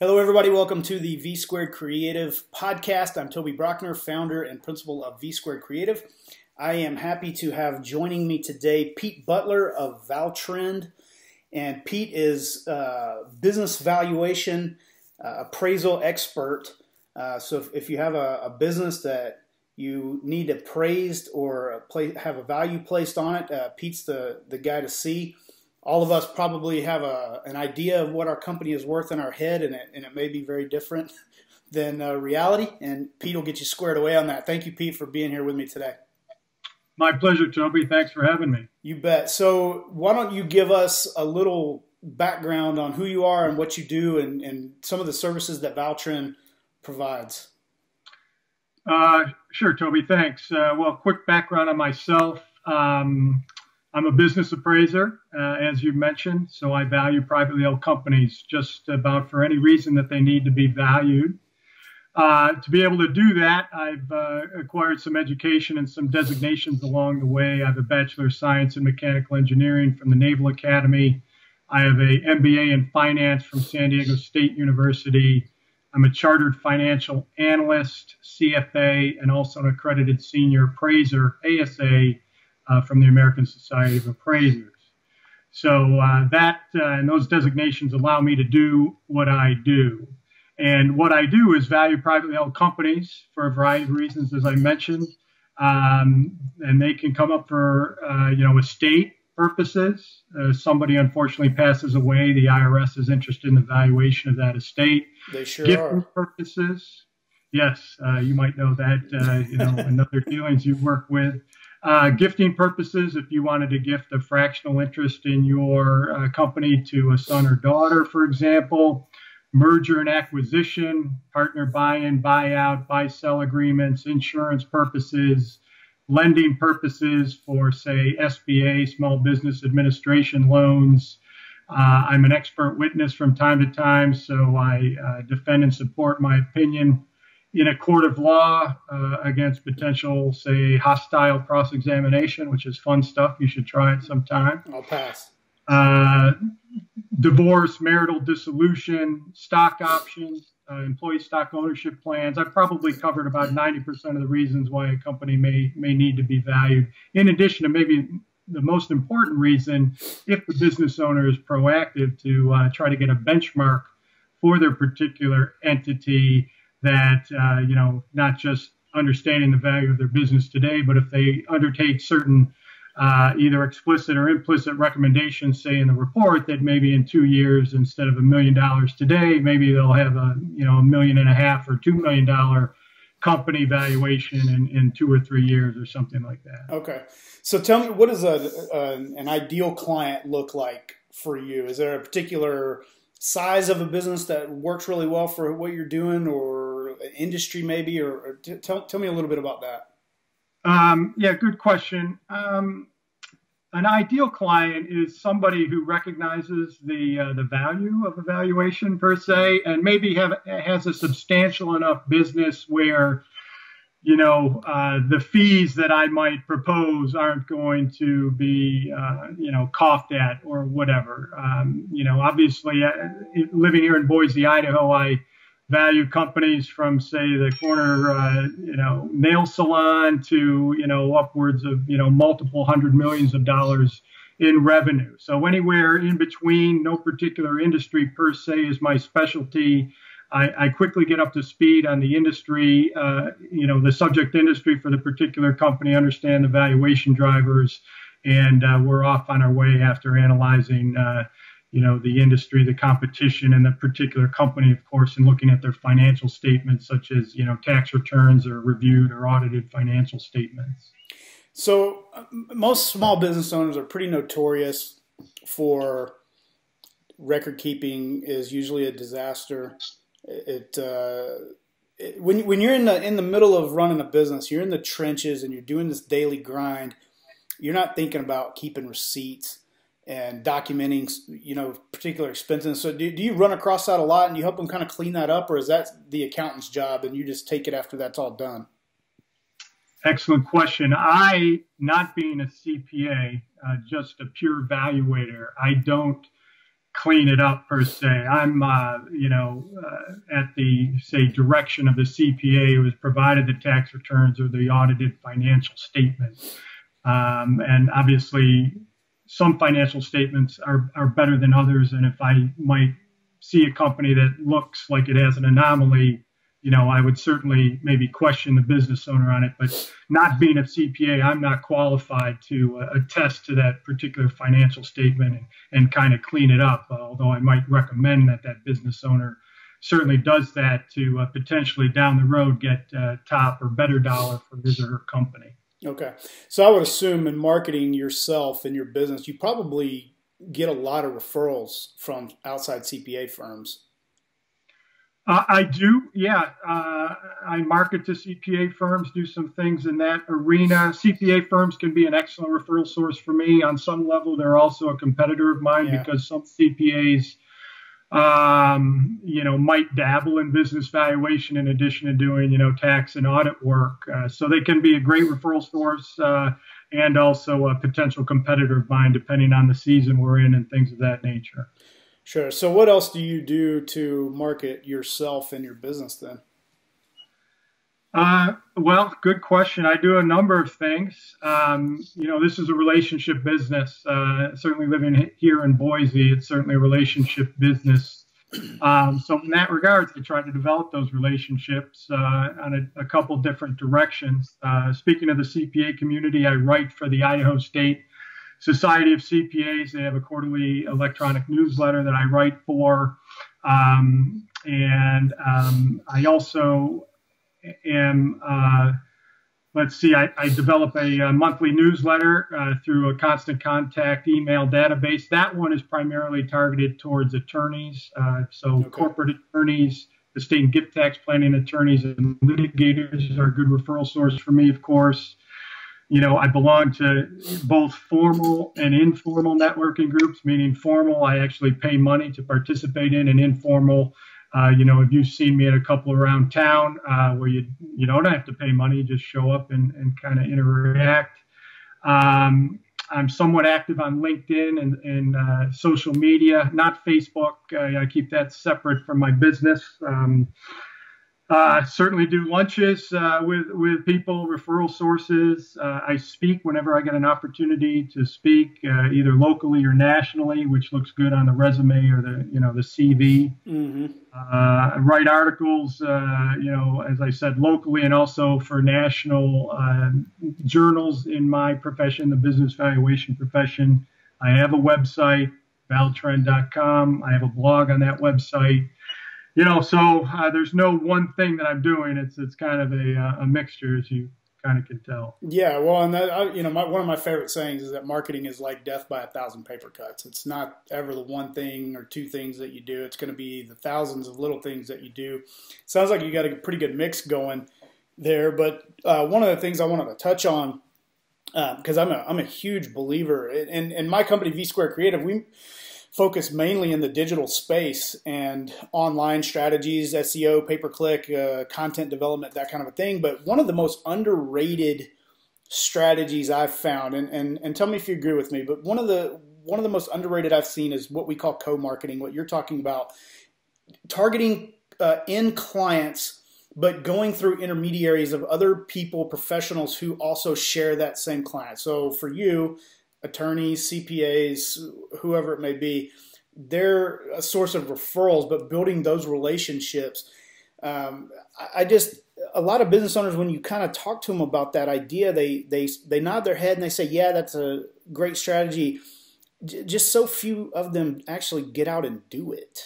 Hello, everybody. Welcome to the V Squared Creative Podcast. I'm Toby Brockner, founder and principal of V Squared Creative. I am happy to have joining me today Pete Butler of ValTrend. And Pete is a business valuation appraisal expert. So if you have a business that you need appraised or have a value placed on it, Pete's the guy to see. All of us probably have an idea of what our company is worth in our head, and it may be very different than reality. And Pete will get you squared away on that. Thank you, Pete, for being here with me today. My pleasure, Toby. Thanks for having me. You bet. So why don't you give us a little background on who you are and what you do and some of the services that ValTrend provides? Sure, Toby. Thanks. Well, quick background on myself. I'm a business appraiser, as you mentioned, so I value privately held companies just about for any reason that they need to be valued. To be able to do that, I've acquired some education and some designations along the way. I have a Bachelor of Science in Mechanical Engineering from the Naval Academy. I have an MBA in Finance from San Diego State University. I'm a Chartered Financial Analyst, CFA, and also an accredited Senior Appraiser, ASA, from the American Society of Appraisers. So and those designations allow me to do what I do. And what I do is value privately held companies for a variety of reasons, as I mentioned. And they can come up for, estate purposes. Somebody unfortunately passes away. The IRS is interested in the valuation of that estate. They sure Gifting are. purposes. Yes, you might know that, in other dealings you work with. Gifting purposes, if you wanted to gift a fractional interest in your company to a son or daughter, for example. Merger and acquisition, partner buy-in, buyout, buy-sell agreements, insurance purposes, lending purposes for, say, SBA, Small Business Administration loans. I'm an expert witness from time to time, so I defend and support my opinion in a court of law against potential, say, hostile cross-examination, which is fun stuff. You should try it sometime. I'll pass. Divorce, marital dissolution, stock options, employee stock ownership plans. I've probably covered about 90% of the reasons why a company may need to be valued. In addition to maybe the most important reason, if the business owner is proactive to try to get a benchmark for their particular entity, that, not just understanding the value of their business today, but if they undertake certain either explicit or implicit recommendations, say in the report, that maybe in 2 years, instead of $1 million today, maybe they'll have a $1.5 million or $2 million company valuation in 2 or 3 years or something like that. Okay. So tell me, what does an ideal client look like for you? Is there a particular size of a business that works really well for what you're doing, or industry maybe, or tell me a little bit about that. Yeah, good question. An ideal client is somebody who recognizes the value of evaluation per se, and maybe has a substantial enough business where, the fees that I might propose aren't going to be, coughed at or whatever. Obviously, living here in Boise, Idaho, I value companies from, say, the corner, nail salon to, upwards of, multiple hundred millions of dollars in revenue. So anywhere in between, no particular industry per se is my specialty. I quickly get up to speed on the industry, the subject industry for the particular company, understand the valuation drivers, and we're off on our way after analyzing the industry, the competition, and the particular company, of course, and looking at their financial statements, such as, tax returns or reviewed or audited financial statements. So most small business owners are pretty notorious for record keeping is usually a disaster. When you're in the middle of running a business, you're in the trenches and you're doing this daily grind. You're not thinking about keeping receipts and documenting, particular expenses. So do you run across that a lot, and you help them kind of clean that up, or is that the accountant's job and you just take it after that's all done? Excellent question. I, not being a CPA, just a pure valuator, I don't clean it up per se. I'm, at the, say, direction of the CPA who has provided the tax returns or the audited financial statements. And obviously, some financial statements are better than others. And if I might see a company that looks like it has an anomaly, I would certainly maybe question the business owner on it. But not being a CPA, I'm not qualified to attest to that particular financial statement and kind of clean it up. Although I might recommend that business owner certainly does that to potentially down the road get top or better dollar for his or her company. Okay. So I would assume in marketing yourself and your business, you probably get a lot of referrals from outside CPA firms. I do, yeah. I market to CPA firms, do some things in that arena. CPA firms can be an excellent referral source for me. On some level, they're also a competitor of mine because some CPAs, might dabble in business valuation in addition to doing, tax and audit work. So they can be a great referral source and also a potential competitor of mine, depending on the season we're in and things of that nature. Sure. So what else do you do to market yourself and your business then? Well, good question. I do a number of things. This is a relationship business. Certainly living here in Boise, it's certainly a relationship business. So in that regard, I try to develop those relationships on a couple different directions. Speaking of the CPA community, I write for the Idaho State Society of CPAs. They have a quarterly electronic newsletter that I write for. I also am, I develop a monthly newsletter through a constant contact email database. That one is primarily targeted towards attorneys. Corporate attorneys, estate and gift tax planning attorneys, and litigators are a good referral source for me, of course. I belong to both formal and informal networking groups, meaning formal, I actually pay money to participate in, and informal, if you've seen me at a couple around town where you don't have to pay money, you just show up and kind of interact. I'm somewhat active on LinkedIn and social media, not Facebook. I keep that separate from my business. Certainly do lunches with people, referral sources. I speak whenever I get an opportunity to speak, either locally or nationally, which looks good on the resume or the CV. Mm-hmm. I write articles, as I said, locally and also for national journals in my profession, the business valuation profession. I have a website, valtrend.com. I have a blog on that website. So there's no one thing that I'm doing. It's kind of a mixture, as you kind of can tell. Yeah, well, and that, one of my favorite sayings is that marketing is like death by 1,000 paper cuts. It's not ever the one thing or two things that you do. It's going to be the thousands of little things that you do. Sounds like you got a pretty good mix going there. But one of the things I wanted to touch on, because I'm a huge believer in my company, V Squared Creative, we focus mainly in the digital space and online strategies, SEO, pay-per-click, content development, that kind of a thing. But one of the most underrated strategies I've found, and tell me if you agree with me, but one of the most underrated I've seen is what we call co-marketing, what you're talking about, targeting end clients, but going through intermediaries of other people, professionals who also share that same client. So for you, attorneys, CPAs, whoever it may be, they're a source of referrals, but building those relationships. A lot of business owners, when you kind of talk to them about that idea, they nod their head and they say, yeah, that's a great strategy. Just so few of them actually get out and do it.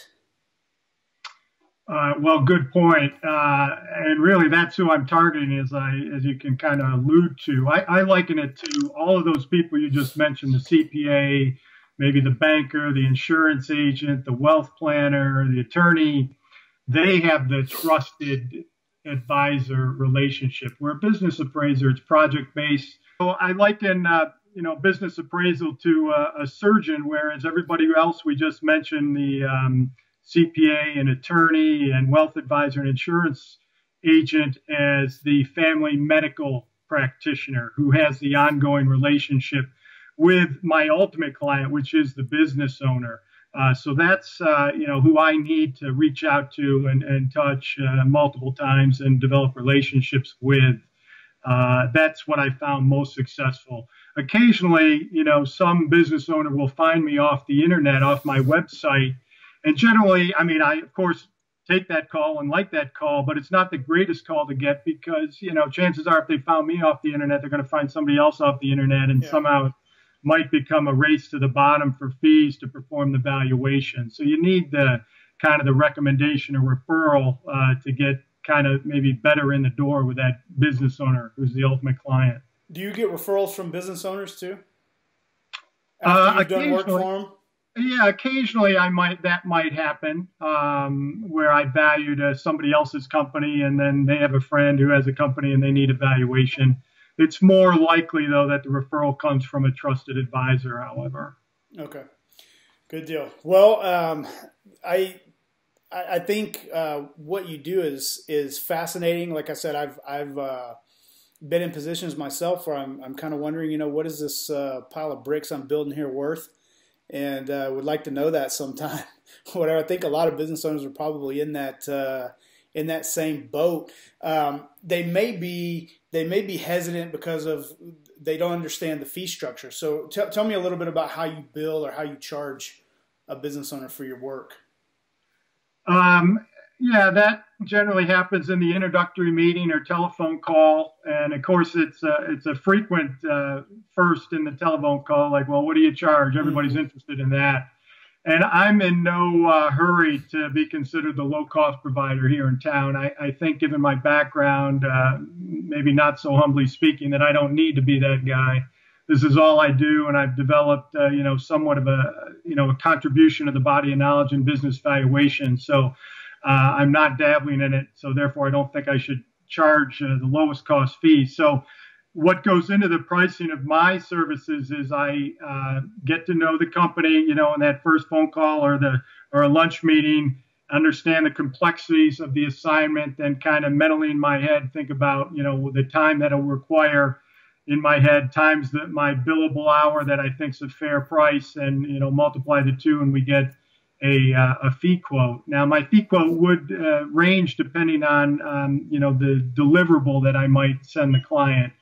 Well, good point. And really, that's who I'm targeting, as you can kind of allude to. I liken it to all of those people you just mentioned, the CPA, maybe the banker, the insurance agent, the wealth planner, the attorney. They have the trusted advisor relationship. We're a business appraiser. It's project-based. So I liken, business appraisal to a surgeon, whereas everybody else we just mentioned, the CPA and attorney and wealth advisor and insurance agent, as the family medical practitioner who has the ongoing relationship with my ultimate client, which is the business owner. So that's who I need to reach out to and touch multiple times and develop relationships with. That's what I found most successful. Occasionally, some business owner will find me off the internet, off my website. And generally, I of course, take that call and like that call, but it's not the greatest call to get because, chances are if they found me off the internet, they're going to find somebody else off the internet and somehow it might become a race to the bottom for fees to perform the valuation. So you need the kind of the recommendation or referral to get kind of maybe better in the door with that business owner who's the ultimate client. Do you get referrals from business owners too? After you've done work for them? Yeah, occasionally that might happen where I valued somebody else's company and then they have a friend who has a company and they need a valuation. It's more likely, though, that the referral comes from a trusted advisor, however. Okay. Good deal. Well, I think what you do is fascinating. Like I said, I've been in positions myself where I'm kind of wondering, what is this pile of bricks I'm building here worth? And would like to know that sometime. Whatever. I think a lot of business owners are probably in that same boat. They may be hesitant because they don't understand the fee structure. So tell me a little bit about how you bill or how you charge a business owner for your work. Yeah, that generally happens in the introductory meeting or telephone call. And of course, it's a frequent first in the telephone call, like, well, what do you charge? Everybody's interested in that. And I'm in no hurry to be considered the low-cost provider here in town. I think, given my background, maybe not so humbly speaking, that I don't need to be that guy. This is all I do, and I've developed, somewhat of a contribution to the body of knowledge in business valuation. So I'm not dabbling in it. So therefore, I don't think I should charge the lowest cost fee. So what goes into the pricing of my services is I get to know the company, in that first phone call or a lunch meeting, understand the complexities of the assignment, then kind of mentally in my head think about, the time that it'll require in my head times my billable hour that I think is a fair price, and multiply the two, and we get a fee quote. Now, my fee quote would range depending on the deliverable that I might send the client.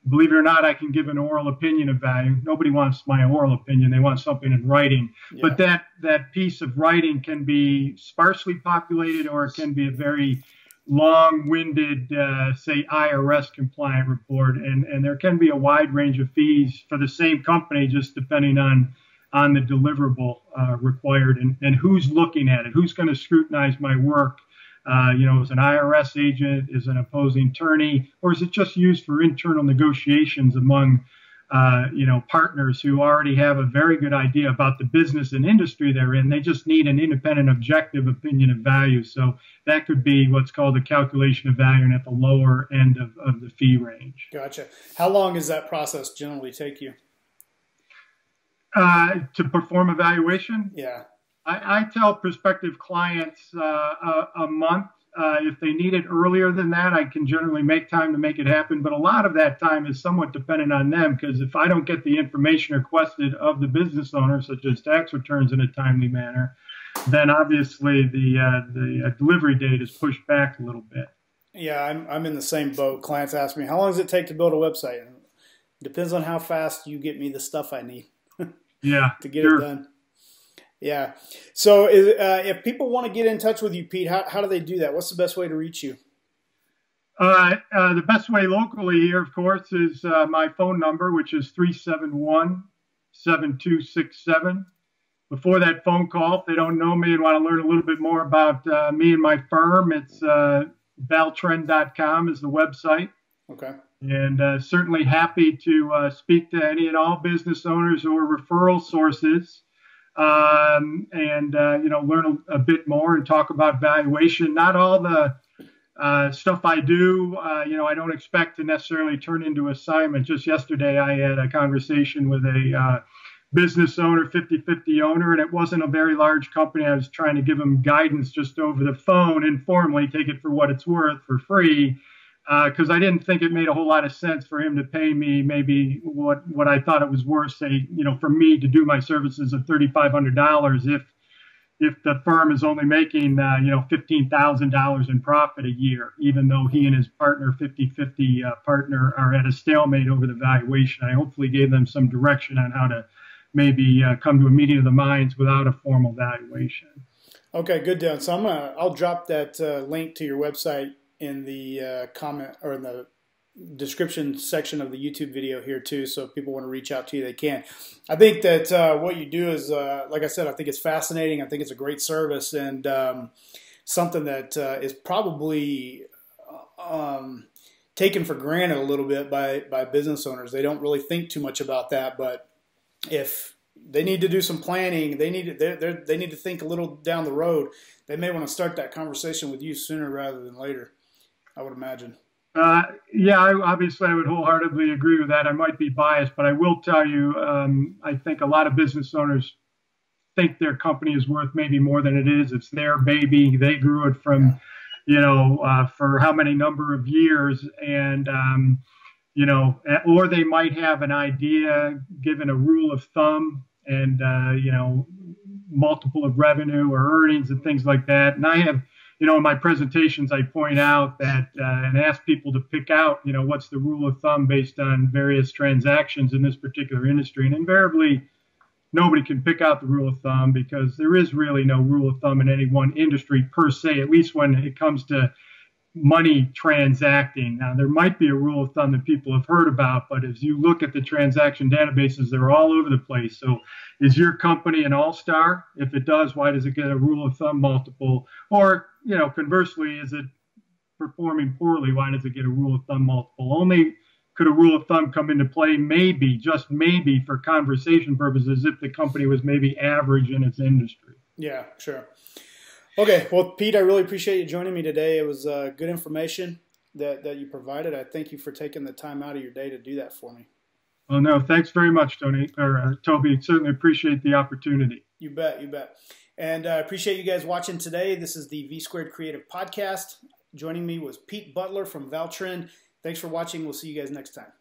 Believe it or not, I can give an oral opinion of value. Nobody wants my oral opinion. They want something in writing. Yeah. But that piece of writing can be sparsely populated, or it can be a very long-winded, say, IRS compliant report. And there can be a wide range of fees for the same company, just depending on the deliverable required and who's looking at it, who's going to scrutinize my work. As an IRS agent, is an opposing attorney, or is it just used for internal negotiations among, partners who already have a very good idea about the business and industry they're in? They just need an independent, objective opinion of value. So that could be what's called a calculation of value, and at the lower end of the fee range. Gotcha. How long does that process generally take you? To perform evaluation? Yeah. I tell prospective clients a month. If they need it earlier than that, I can generally make time to make it happen. But a lot of that time is somewhat dependent on them, because if I don't get the information requested of the business owner, such as tax returns, in a timely manner, then obviously the delivery date is pushed back a little bit. Yeah, I'm in the same boat. Clients ask me, how long does it take to build a website? It depends on how fast you get me the stuff I need to get it done. Yeah. So if people want to get in touch with you, Pete, how do they do that? What's the best way to reach you? The best way locally here, of course, is my phone number, which is 371-7267. Before that phone call, if they don't know me and want to learn a little bit more about me and my firm, it's valtrend.com is the website. Okay. And certainly happy to speak to any and all business owners or referral sources. Learn a bit more and talk about valuation. Not all the stuff I do, I don't expect to necessarily turn into assignment. Just yesterday, I had a conversation with a business owner, 50-50 owner, and it wasn't a very large company. I was trying to give him guidance just over the phone, informally, take it for what it's worth for free. Because I didn't think it made a whole lot of sense for him to pay me maybe what I thought it was worth, say, for me to do my services of $3,500 if if the firm is only making, $15,000 in profit a year, even though he and his partner, 50-50 partner, are at a stalemate over the valuation. I hopefully gave them some direction on how to maybe come to a meeting of the minds without a formal valuation. Okay, good, Dan. So I'll drop that link to your website in the comment or in the description section of the YouTube video here too. So if people want to reach out to you, they can. I think that what you do is, like I said, I think it's fascinating. I think it's a great service and something that is probably taken for granted a little bit by business owners. They don't really think too much about that, but if they need to do some planning, they need to think a little down the road. They may want to start that conversation with you sooner rather than later, I would imagine. Yeah, obviously I would wholeheartedly agree with that. I might be biased, but I will tell you, I think a lot of business owners think their company is worth maybe more than it is. It's their baby. They grew it from, for how many number of years. And, or they might have an idea given a rule of thumb and, multiple of revenue or earnings and things like that. And I have, in my presentations, I point out that and ask people to pick out, what's the rule of thumb based on various transactions in this particular industry. And invariably, nobody can pick out the rule of thumb because there is really no rule of thumb in any one industry per se, at least when it comes to money transacting. Now, there might be a rule of thumb that people have heard about, but as you look at the transaction databases, they're all over the place. So is your company an all-star? If it does, why does it get a rule of thumb multiple? Or, conversely, is it performing poorly? Why does it get a rule of thumb multiple? Only could a rule of thumb come into play maybe, just maybe, for conversation purposes if the company was maybe average in its industry. Yeah, sure. Okay, well, Pete, I really appreciate you joining me today. It was good information that you provided. I thank you for taking the time out of your day to do that for me. Well, no, thanks very much, Toby. Certainly appreciate the opportunity. You bet, you bet. And I appreciate you guys watching today. This is the V Squared Creative Podcast. Joining me was Pete Butler from Valtrend. Thanks for watching. We'll see you guys next time.